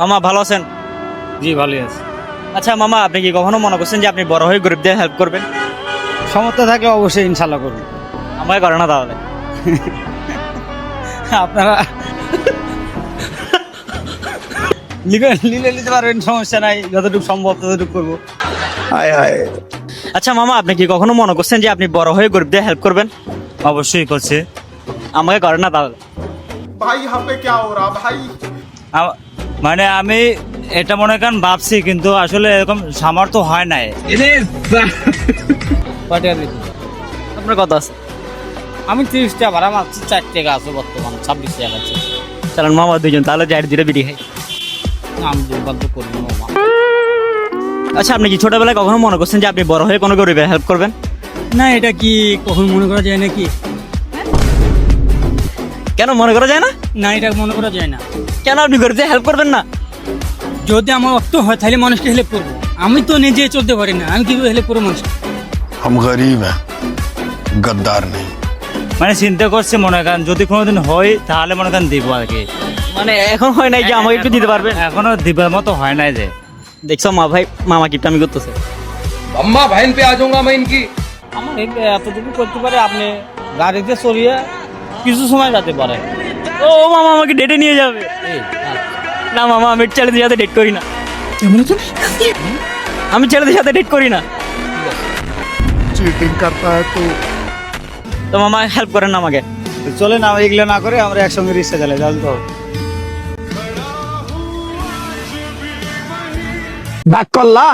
মামা ভালো আছেন? জি ভালোই আছে। আচ্ছা মামা, আপনি কি কখনো মনে করছেন যে আপনি বড় হয়ে গরিবদের হেল্প করবেন? সমর্থ থাকলে অবশ্যই ইনশাল্লাহ করুন। আমাকে করে না তাহলে? আপনারা নিতে পারবেন, সমস্যা নাই, যতটুকু সম্ভব ততটুকু করবো। আচ্ছা মামা, আপনি কি কখনো মনে করছেন যে আপনি বড় হয়ে গরিবদের হেল্প করবেন? অবশ্যই করছে। আমাকে করে না তাহলে? भाई यहाँ पे क्या हो रहा भाई। মানে আমি এটা মনে করেন ভাবছি, কিন্তু আসলে এরকম সামর্থ্য হয় নাই। আপনার কত আছে? আমি 30 টাকা ভাড়া মারছি, 4 টাকা আছে বর্তমান, 26 টাকা আছে। চলেন মামা দুজন তাহলে যাই দুটো বিড়ি খাই। আমি দুর্ভাগ্য করি না মামা। আচ্ছা, আপনি কি ছোটবেলায় কখনো মনে করছেন যে আপনি বড় হয়ে কোনো গরিবের হেল্প করবেন? না, এটা কি কখন মনে করা যায় নাকি? কেন মনে করা যায় না? না, এটা মনে করা যায় না। কেন আপনি গরিবদের হেল্প করবেন না? যদি আমার অর্থ হয় তাহলে মানুষকে হেল্প করবো। আমি তো নিজে চলতে পারি না, আমি কিভাবে হেল্প করবো মানুষকে? हम गरीब हैं, गद्दार नहीं। মানে চিন্তা করছে, মনে করেন যদি কোনোদিন হয় তাহলে মনে করেন দিব আর কি। মানে এখন হয় নাই যে আমাকে একটু দিতে পারবেন? এখনো দিবার মতো হয় নাই যে। দেখছো মা ভাই, মামা কিপটা আমি করতেছে। अम्मा बहन पे आ जाऊंगा मैं इनकी। আমার এতটুকু করতে পারে, আপনি গাড়িতে চড়িয়ে কিছু সময় যেতে পারে। ও মামা আমাকে ডেটে নিয়ে যাবে? না মামা, আমি ছেলেদের সাথে ডেট করি না। আমি ছেলেদের সাথে ডেট করি না। चीटिंग करता है तो তো মামা হেল্প করেন না আমাকে। চলে না, এগুলো না করে আমরা একসঙ্গে রিক্সা চালাই, জানতে হবে। बैक कॉल ला।